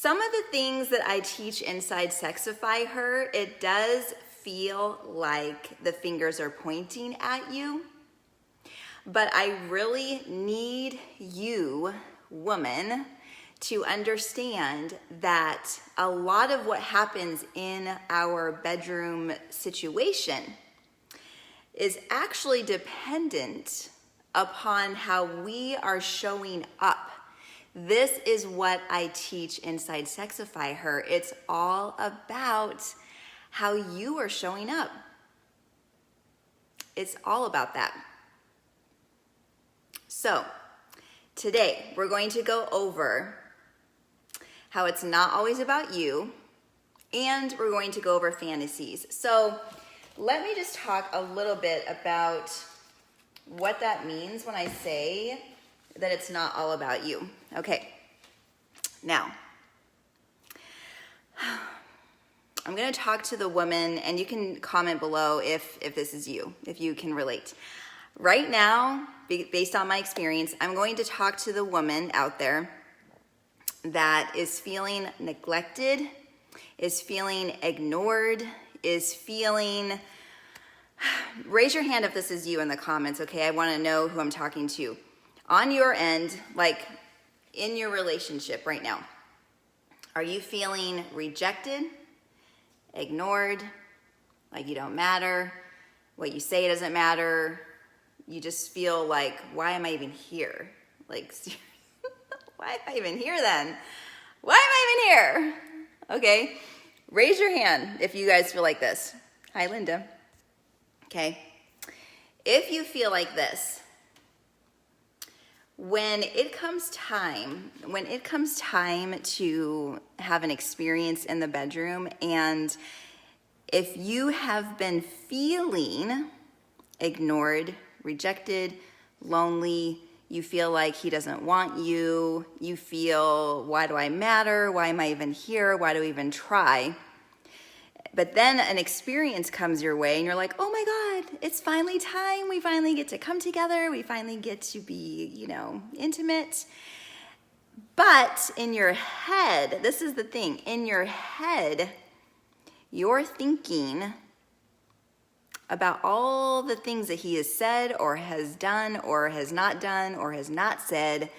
Some of the things that I teach inside Sexify Her, it does feel like the fingers are pointing at you, but I really need you, woman, to understand that a lot of what happens in our bedroom situation is actually dependent upon how we are showing up. This is what I teach inside Sexify Her. It's all about how you are showing up. It's all about that. So today we're going to go over how it's not always about you, and we're going to go over fantasies. So let me just talk a little bit about what that means when I say that it's not all about you. Okay, now, I'm going to talk to the woman, and you can comment below if this is you, if you can relate. Right now, based on my experience, I'm going to talk to the woman out there that is feeling neglected, is feeling ignored, is feeling... Raise your hand if this is you in the comments, okay? I want to know who I'm talking to. On your end, like in your relationship right now, are you feeling rejected, ignored, like you don't matter, what you say doesn't matter, you just feel like, why am I even here? Like, why am I even here then? Why am I even here? Okay, raise your hand if you guys feel like this. Hi, Linda. Okay, if you feel like this, when it comes time to have an experience in the bedroom, and if you have been feeling ignored, rejected, lonely, you feel like he doesn't want you, you feel, why do I matter? Why am I even here? Why do I even try? But then an experience comes your way and you're like, oh my God, it's finally time. We finally get to come together. We finally get to be, intimate. But in your head, this is the thing, in your head, you're thinking about all the things that he has said or has done or has not said.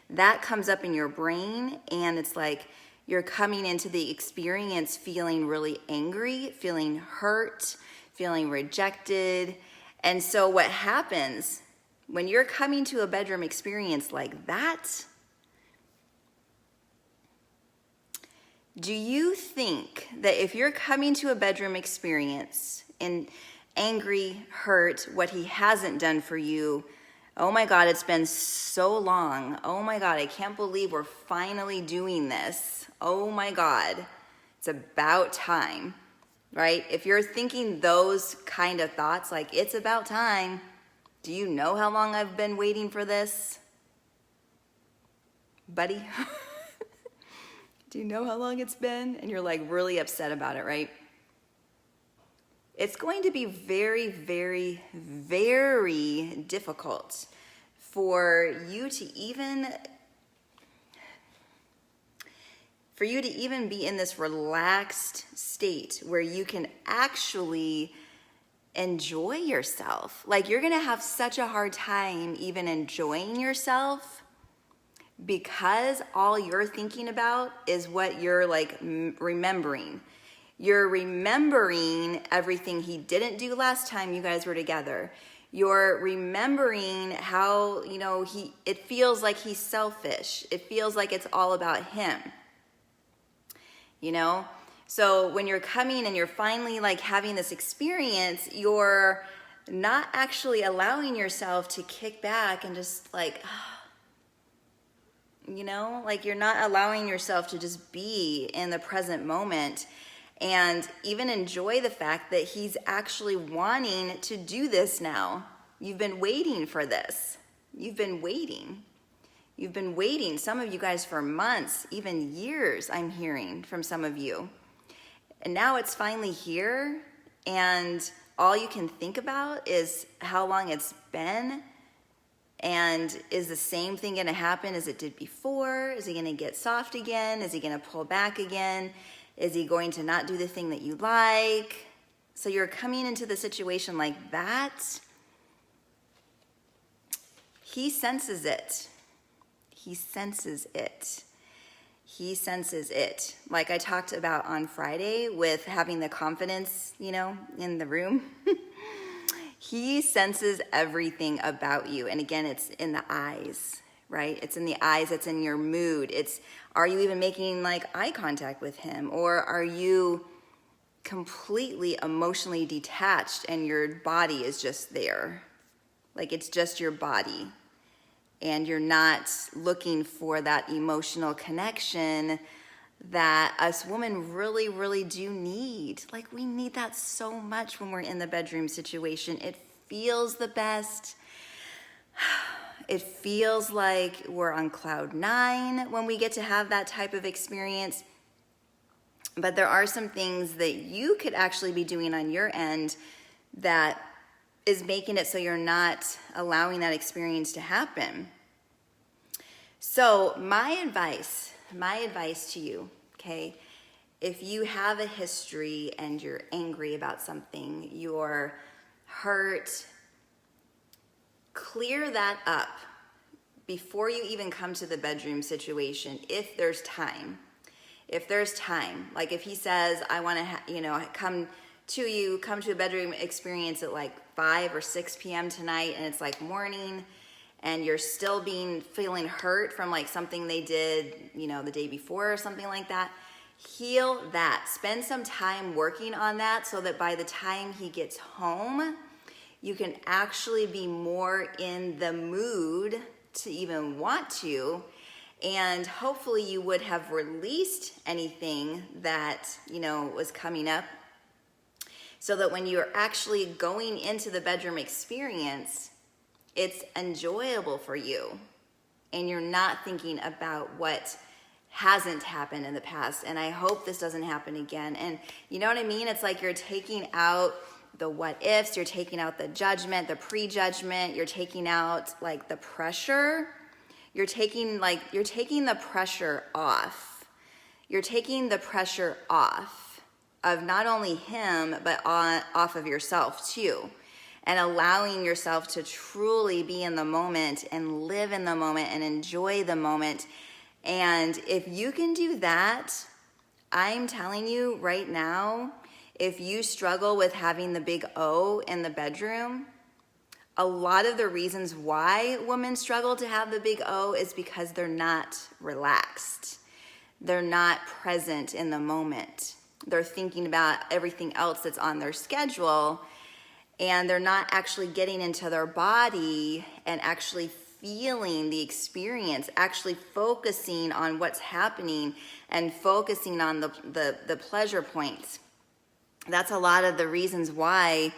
That comes up in your brain, and it's like, you're coming into the experience feeling really angry, feeling hurt, feeling rejected. And so what happens when you're coming to a bedroom experience like that, do you think that if you're coming to a bedroom experience and angry, hurt, what he hasn't done for you, oh my God, it's been so long. Oh my God, I can't believe we're finally doing this. Oh my God, it's about time, right? If you're thinking those kind of thoughts, like it's about time, do you know how long I've been waiting for this? Buddy, do you know how long it's been? And you're like really upset about it, right? It's going to be very, very, very difficult for you to even be in this relaxed state where you can actually enjoy yourself. Like, you're gonna have such a hard time even enjoying yourself because all you're thinking about is what you're like remembering. You're remembering everything he didn't do last time you guys were together. You're remembering how, it feels like he's selfish. It feels like it's all about him. So when you're coming and you're finally like having this experience, you're not actually allowing yourself to kick back and just like, like you're not allowing yourself to just be in the present moment and even enjoy the fact that he's actually wanting to do this now. You've been waiting for this. You've been waiting, some of you guys, for months, even years, I'm hearing from some of you. And now it's finally here, and all you can think about is how long it's been. And is the same thing going to happen as it did before? Is he going to get soft again? Is he going to pull back again? Is he going to not do the thing that you like? So you're coming into the situation like that. He senses it. He senses it. He senses it. Like I talked about on Friday with having the confidence, in the room. He senses everything about you. And again, it's in the eyes, right? It's in the eyes. It's in your mood. Are you even making eye contact with him? Or are you completely emotionally detached and your body is just there? It's just your body. And you're not looking for that emotional connection that us women really, really do need. We need that so much when we're in the bedroom situation. It feels the best. It feels like we're on cloud 9 when we get to have that type of experience. But there are some things that you could actually be doing on your end that is making it so you're not allowing that experience to happen. So my advice to you, okay, if you have a history and you're angry about something, you're hurt, clear that up before you even come to the bedroom situation, if there's time. If there's time, if he says, I want to, come to a bedroom experience at 5 or 6 p.m. tonight, and it's morning, and you're still feeling hurt from something they did, the day before or something like that, heal that. Spend some time working on that so that by the time he gets home, you can actually be more in the mood to even want to. And hopefully you would have released anything that, was coming up, so that when you're actually going into the bedroom experience, it's enjoyable for you. And you're not thinking about what hasn't happened in the past. And I hope this doesn't happen again. And you know what I mean? It's you're taking out the what ifs, you're taking out the judgment, the prejudgment, you're taking out the pressure. You're taking the pressure off. You're taking the pressure off of not only him, but off of yourself too. And allowing yourself to truly be in the moment and live in the moment and enjoy the moment. And if you can do that, I'm telling you right now, if you struggle with having the big O in the bedroom, a lot of the reasons why women struggle to have the big O is because they're not relaxed. They're not present in the moment. They're thinking about everything else that's on their schedule, and they're not actually getting into their body and actually feeling the experience, actually focusing on what's happening and focusing on the pleasure points. That's a lot of the reasons why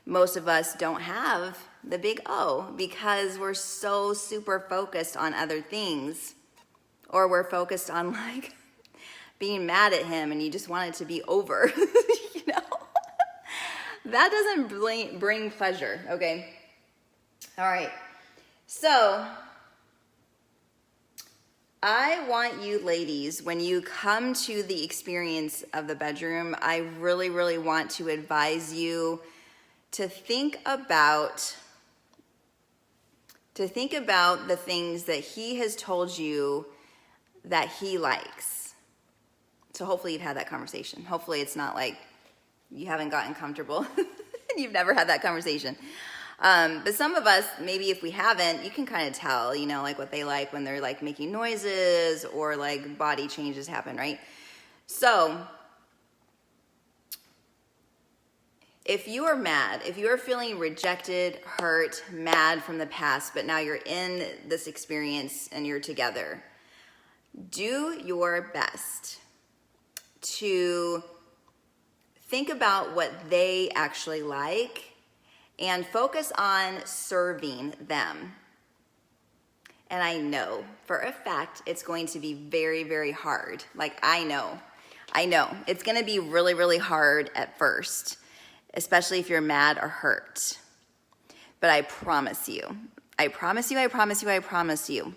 most of us don't have the big O, because we're so super focused on other things, or we're focused on being mad at him and you just want it to be over. That doesn't bring pleasure, okay? All right. So I want you ladies, when you come to the experience of the bedroom, I really, really want to advise you to think about the things that he has told you that he likes. So hopefully you've had that conversation. Hopefully it's not you haven't gotten comfortable and you've never had that conversation. But some of us, maybe if we haven't, you can kind of tell, what they like when they're making noises or body changes happen, right? So if you are mad, if you are feeling rejected, hurt, mad from the past, but now you're in this experience and you're together, do your best to think about what they actually like and focus on serving them. And I know for a fact it's going to be very, very hard. I know. It's going to be really, really hard at first, especially if you're mad or hurt. But I promise you, I promise you, I promise you, I promise you.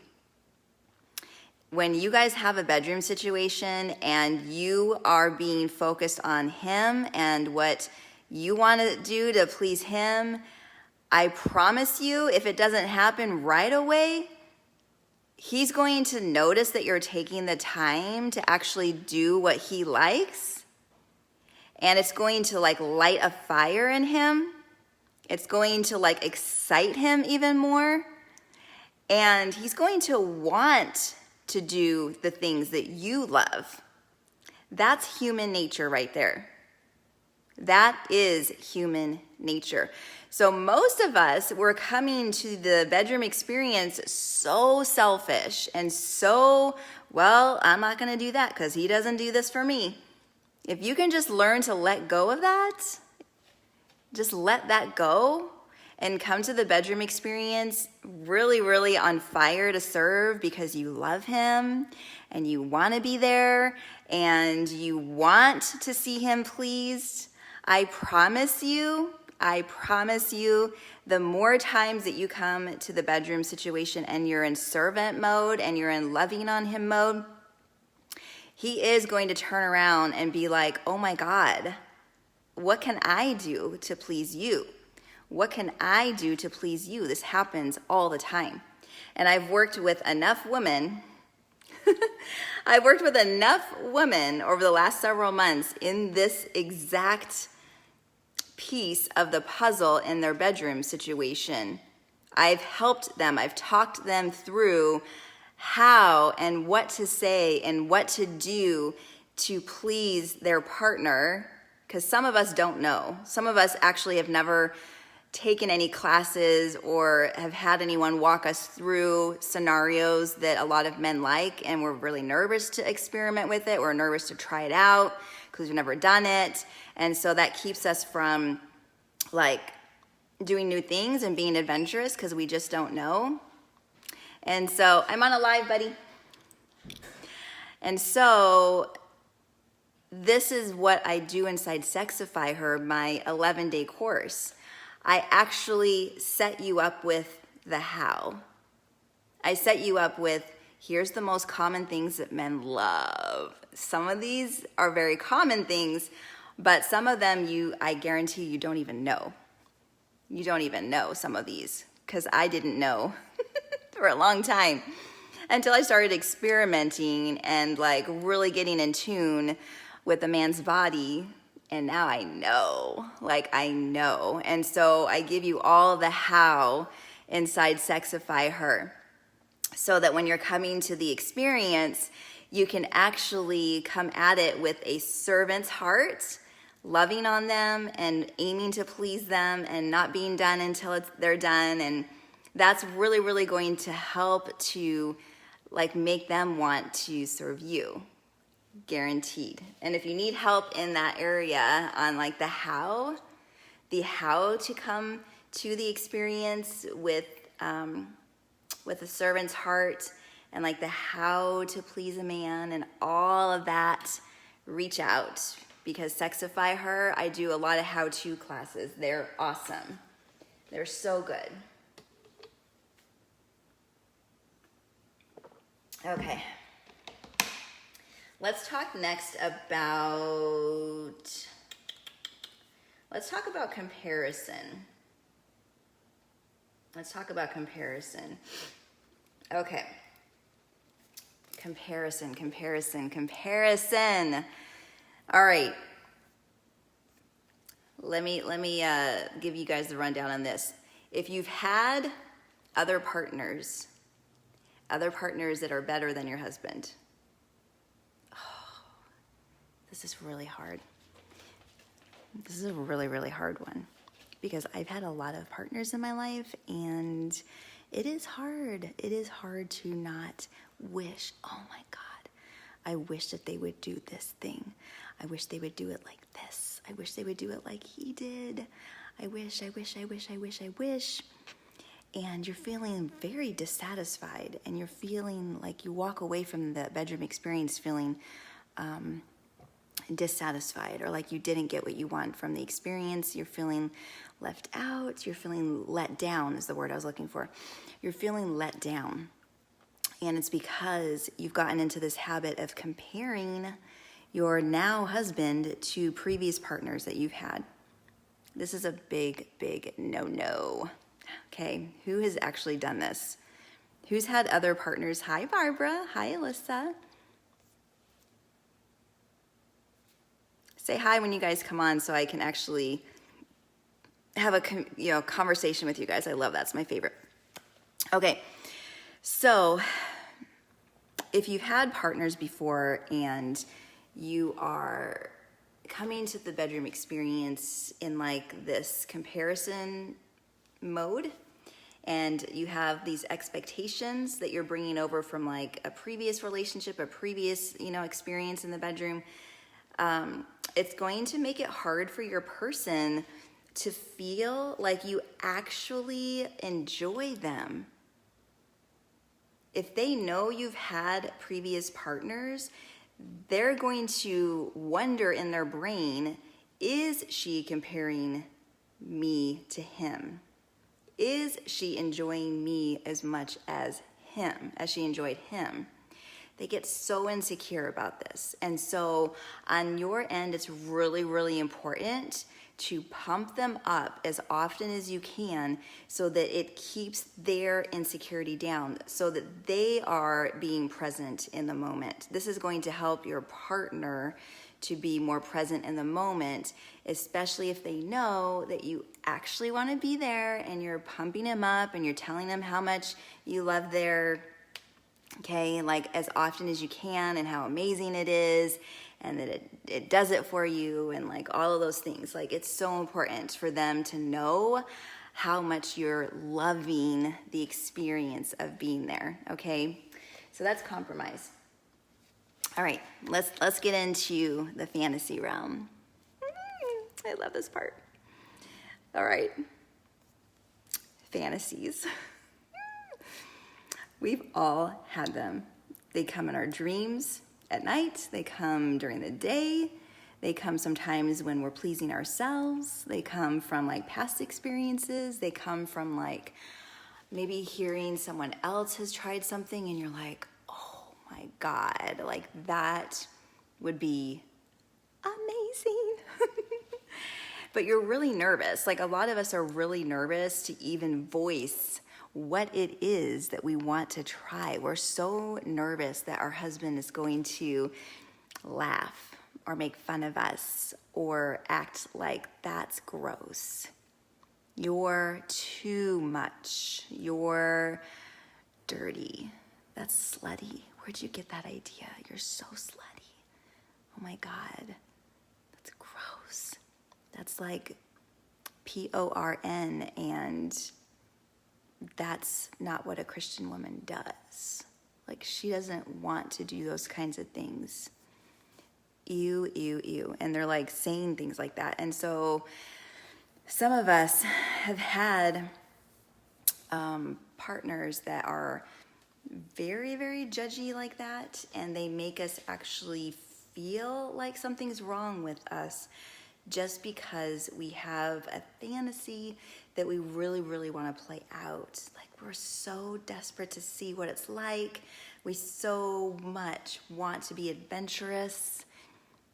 When you guys have a bedroom situation and you are being focused on him and what you want to do to please him, I promise you, if it doesn't happen right away, he's going to notice that you're taking the time to actually do what he likes. And it's going to like light a fire in him. It's going to like excite him even more. And he's going to want to do the things that you love. That's human nature right there. That is human nature. So most of us, we're coming to the bedroom experience so selfish and so, well, I'm not going to do that because he doesn't do this for me. If you can just learn to let go of that, just let that go and come to the bedroom experience really, really on fire to serve because you love him and you want to be there and you want to see him pleased, I promise you, the more times that you come to the bedroom situation and you're in servant mode and you're in loving on him mode, he is going to turn around and be like, oh my God, what can I do to please you? What can I do to please you? This happens all the time. And I've worked with enough women over the last several months in this exact piece of the puzzle in their bedroom situation. I've helped them. I've talked them through how and what to say and what to do to please their partner, because some of us don't know. Some of us actually have never taken any classes or have had anyone walk us through scenarios that a lot of men like, and we're really nervous to experiment with it. We're nervous to try it out because we've never done it. And so that keeps us from like doing new things and being adventurous because we just don't know. And so I'm on a live, buddy. And so this is what I do inside Sexify Her, my 11-day course. I actually set you up with the how. I set you up with, here's the most common things that men love. Some of these are very common things, but some of them I guarantee you don't even know. You don't even know some of these, because I didn't know for a long time until I started experimenting and like really getting in tune with a man's body. And now I know, And so I give you all the how inside Sexify Her, so that when you're coming to the experience, you can actually come at it with a servant's heart, loving on them and aiming to please them and not being done until they're done. And that's really, really going to help to like make them want to serve you. Guaranteed. And if you need help in that area on like the how to come to the experience with a servant's heart and like the how to please a man and all of that, reach out, because Sexify Her, I do a lot of how-to classes. They're awesome. They're so good. Okay. Let's talk next about, comparison. Okay. Comparison. All right. Let me give you guys the rundown on this. If you've had other partners that are better than your husband, this is really hard. This is a really, really hard one, because I've had a lot of partners in my life, and it is hard. It is hard to not wish, oh my God, I wish that they would do this thing. I wish they would do it like this. I wish they would do it like he did. I wish. And you're feeling very dissatisfied, and you're feeling like you walk away from the bedroom experience feeling dissatisfied, or like you didn't get what you want from the experience. You're feeling left out. You're feeling let down is the word I was looking for. You're feeling let down. And it's because you've gotten into this habit of comparing your now husband to previous partners that you've had. This is a big, big no-no. Okay, who has actually done this? Who's had other partners? Hi, Barbara. Hi, Alyssa. Say hi when you guys come on so I can actually have a conversation with you guys. I love that. It's my favorite. Okay, so if you've had partners before and you are coming to the bedroom experience in like this comparison mode, and you have these expectations that you're bringing over from like a previous relationship, a previous, experience in the bedroom, it's going to make it hard for your person to feel like you actually enjoy them. If they know you've had previous partners, they're going to wonder in their brain, is she comparing me to him? Is she enjoying me as much as him, as she enjoyed him? They get so insecure about this. And so on your end, it's really, really important to pump them up as often as you can so that it keeps their insecurity down, so that they are being present in the moment. This is going to help your partner to be more present in the moment, especially if they know that you actually want to be there and you're pumping them up and you're telling them how much you love their, like as often as you can, and how amazing it is, and that it does it for you, and like all of those things. Like, it's so important for them to know how much you're loving the experience of being there, okay? So that's compromise. All right, let's get into the fantasy realm. I love this part. All right, fantasies. We've all had them. They come in our dreams at night. They come during the day. They come sometimes when we're pleasing ourselves. They come from like past experiences. They come from like maybe hearing someone else has tried something and you're like, oh my God, like that would be amazing. But you're really nervous. Like, a lot of us are really nervous to even voice what it is that we want to try. We're so nervous that our husband is going to laugh or make fun of us or act like that's gross. You're too much. You're dirty. That's slutty. Where'd you get that idea? You're so slutty. Oh my God. That's gross. That's like PORN, and that's not what a Christian woman does. Like, she doesn't want to do those kinds of things. Ew, ew, ew. And they're like saying things like that. And so some of us have had partners that are very, very judgy like that, and they make us actually feel like something's wrong with us just because we have a fantasy that we really, really want to play out. Like, we're so desperate to see what it's like. We so much want to be adventurous.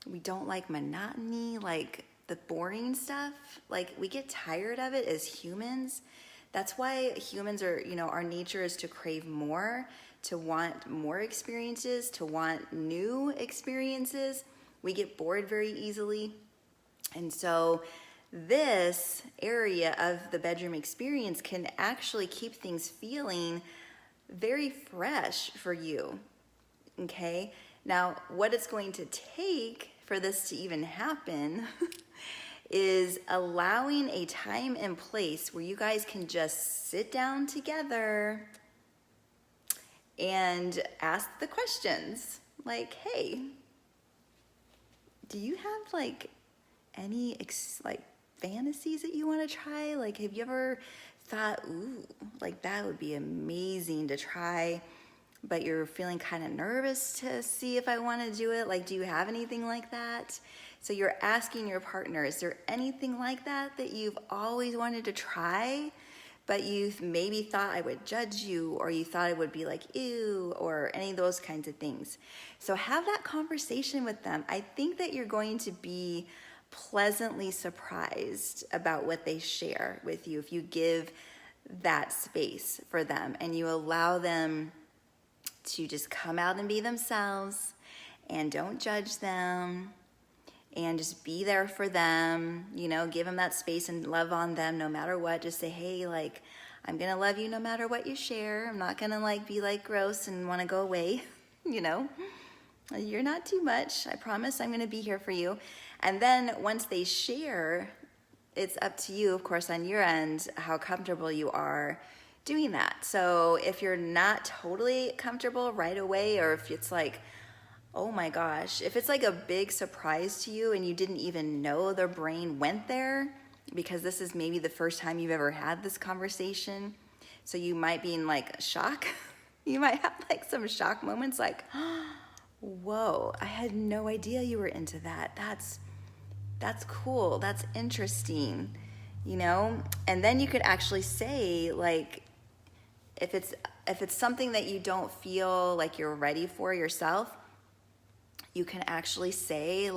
We don't like monotony, like the boring stuff. Like, we get tired of it as humans. That's why humans are, our nature is to crave more, to want more experiences, to want new experiences. We get bored very easily. And so this area of the bedroom experience can actually keep things feeling very fresh for you, okay? Now, what it's going to take for this to even happen is allowing a time and place where you guys can just sit down together and ask the questions. Like, hey, do you have like any fantasies that you want to try? Like, have you ever thought, ooh, like that would be amazing to try but you're feeling kind of nervous to see if I want to do it. Like, do you have anything like that? So you're asking your partner, is there anything like that that you've always wanted to try, but you've maybe thought I would judge you, or you thought it would be like, ew, or any of those kinds of things. So have that conversation with them. I think that you're going to be pleasantly surprised about what they share with you if you give that space for them and you allow them to just come out and be themselves, and don't judge them, and just be there for them, give them that space and love on them no matter what. Just say, hey, like, I'm gonna love you no matter what you share. I'm not gonna be gross and want to go away. You're not too much. I promise I'm gonna be here for you. And then once they share, it's up to you, of course, on your end, how comfortable you are doing that. So if you're not totally comfortable right away, or if it's like, oh my gosh, if it's like a big surprise to you and you didn't even know their brain went there, because this is maybe the first time you've ever had this conversation, so you might be in shock. You might have some shock moments, like, whoa, I had no idea you were into that. That's cool. That's interesting, And then you could actually say, if it's something that you don't feel like you're ready for yourself, you can actually say,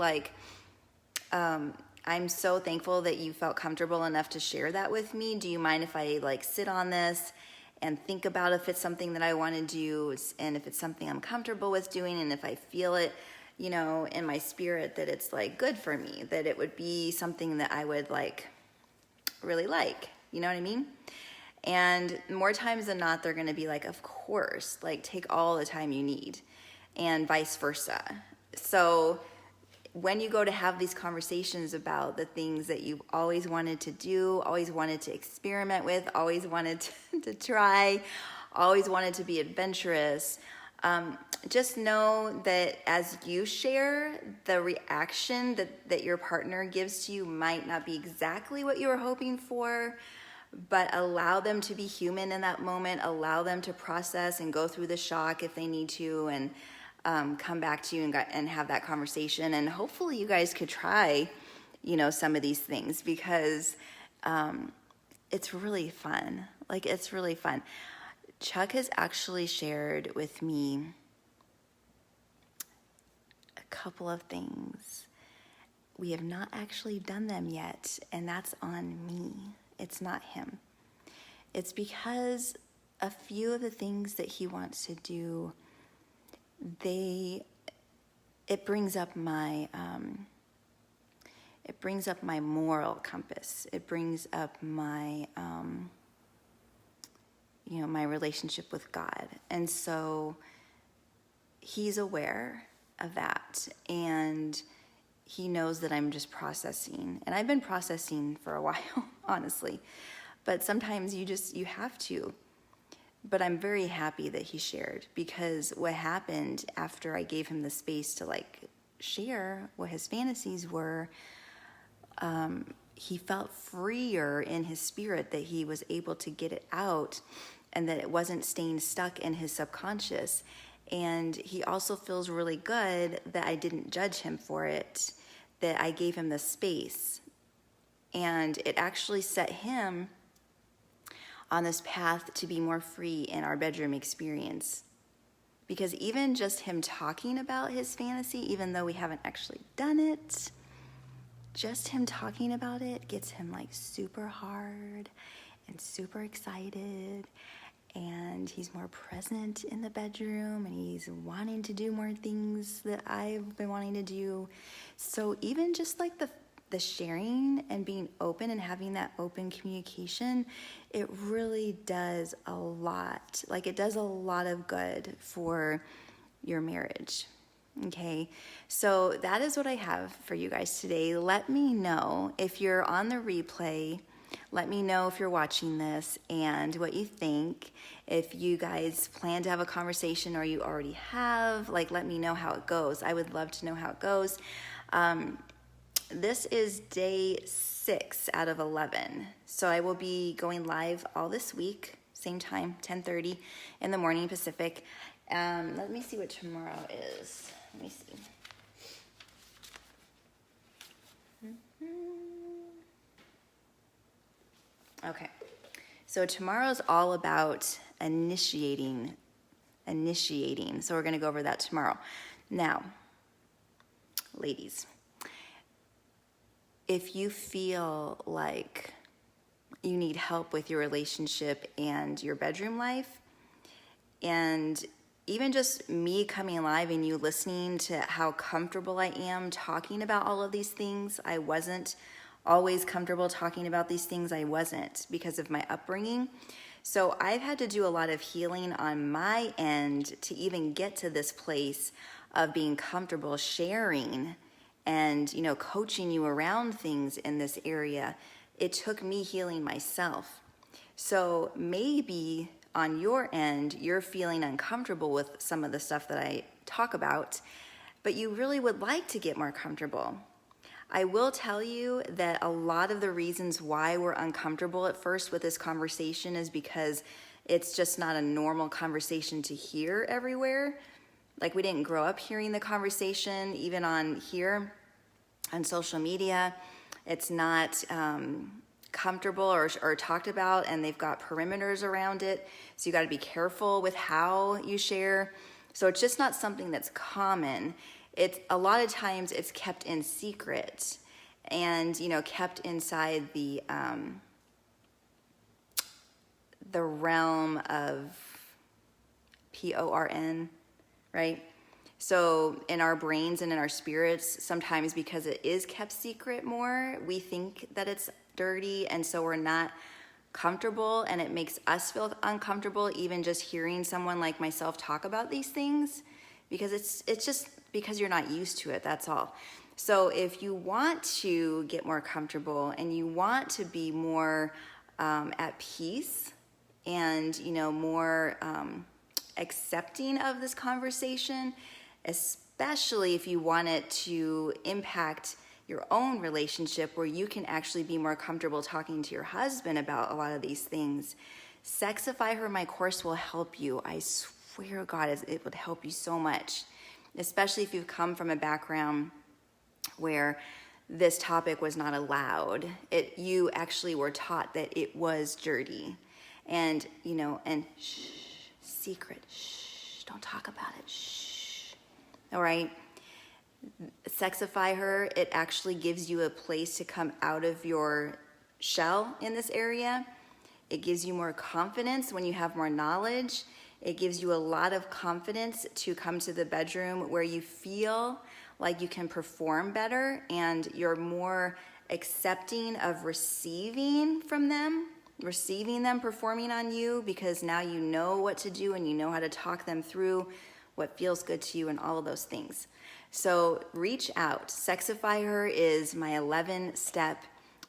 I'm so thankful that you felt comfortable enough to share that with me. Do you mind if I sit on this and think about if it's something that I want to do, and if it's something I'm comfortable with doing, and if I feel it, in my spirit that it's good for me, that it would be something that I would really like, you know what I mean? And more times than not, they're going to be of course, take all the time you need, and vice versa. So when you go to have these conversations about the things that you've always wanted to do, always wanted to experiment with, always wanted to try, always wanted to be adventurous, just know that as you share, the reaction that your partner gives to you might not be exactly what you were hoping for, but allow them to be human in that moment. Allow them to process and go through the shock if they need to, and come back to you and have that conversation. And hopefully you guys could try, some of these things, because it's really fun. It's really fun. Chuck has actually shared with me a couple of things. We have not actually done them yet, and that's on me. It's not him. It's because a few of the things that he wants to do, it brings up my moral compass. It brings up my my relationship with God. And so he's aware of that, and he knows that I'm just processing. And I've been processing for a while, honestly. But sometimes you have to. But I'm very happy that he shared, because what happened after I gave him the space to share what his fantasies were, he felt freer in his spirit, that he was able to get it out, and that it wasn't staying stuck in his subconscious. And he also feels really good that I didn't judge him for it, that I gave him the space. And it actually set him on this path to be more free in our bedroom experience. Because even just him talking about his fantasy, even though we haven't actually done it, just him talking about it gets him super hard and super excited, and he's more present in the bedroom, and he's wanting to do more things that I've been wanting to do. So even just the sharing and being open and having that open communication, it really does a lot. It does a lot of good for your marriage. Okay, so that is what I have for you guys today. Let me know if you're on the replay. Let me know if you're watching this and what you think. If you guys plan to have a conversation, or you already have, let me know how it goes. I would love to know how it goes. This is day 6 out of 11. So I will be going live all this week, same time, 10:30 in the morning Pacific. Let me see what tomorrow is. Let me see. Okay. So tomorrow's all about initiating. So we're going to go over that tomorrow. Now, ladies, if you feel like you need help with your relationship and your bedroom life, and even just me coming live and you listening to how comfortable I am talking about all of these things, I wasn't always comfortable talking about these things. I wasn't, because of my upbringing. So I've had to do a lot of healing on my end to even get to this place of being comfortable sharing and, coaching you around things in this area. It took me healing myself. So maybe on your end, you're feeling uncomfortable with some of the stuff that I talk about, but you really would like to get more comfortable. I will tell you that a lot of the reasons why we're uncomfortable at first with this conversation is because it's just not a normal conversation to hear everywhere. Like, we didn't grow up hearing the conversation, even on here, on social media. It's not comfortable or talked about, and they've got perimeters around it. So you got to be careful with how you share. So it's just not something that's common. It's a lot of times it's kept in secret and, kept inside the realm of PORN, right? So in our brains and in our spirits, sometimes because it is kept secret more, we think that it's dirty, and so we're not comfortable, and it makes us feel uncomfortable even just hearing someone like myself talk about these things, because it's just because you're not used to it, that's all. So if you want to get more comfortable and you want to be more at peace and, more accepting of this conversation, especially if you want it to impact your own relationship where you can actually be more comfortable talking to your husband about a lot of these things, Sexify Her, my course, will help you. I swear to God, it would help you so much, especially if you've come from a background where this topic was not allowed. You actually were taught that it was dirty, and and secret, don't talk about it, all right? Sexify Her, it actually gives you a place to come out of your shell in this area. It gives you more confidence when you have more knowledge. It gives you a lot of confidence to come to the bedroom where you feel like you can perform better and you're more accepting of receiving them performing on you, because now you know what to do and you know how to talk them through what feels good to you and all of those things. So reach out. Sexify Her is my 11-step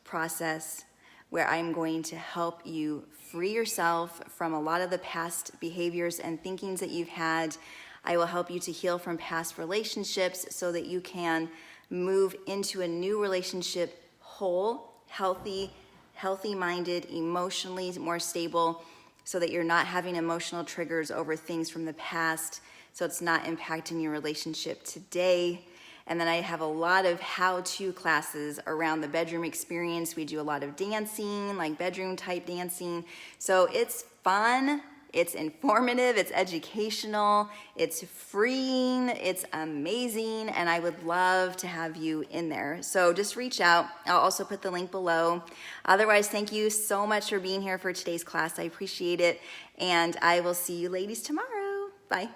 process where I'm going to help you free yourself from a lot of the past behaviors and thinkings that you've had. I will help you to heal from past relationships so that you can move into a new relationship whole, healthy-minded, emotionally more stable, so that you're not having emotional triggers over things from the past, so it's not impacting your relationship today. And then I have a lot of how-to classes around the bedroom experience. We do a lot of dancing, like bedroom type dancing. So it's fun, it's informative, it's educational, it's freeing, it's amazing, and I would love to have you in there. So just reach out. I'll also put the link below. Otherwise, thank you so much for being here for today's class. I appreciate it, and I will see you ladies tomorrow. Bye.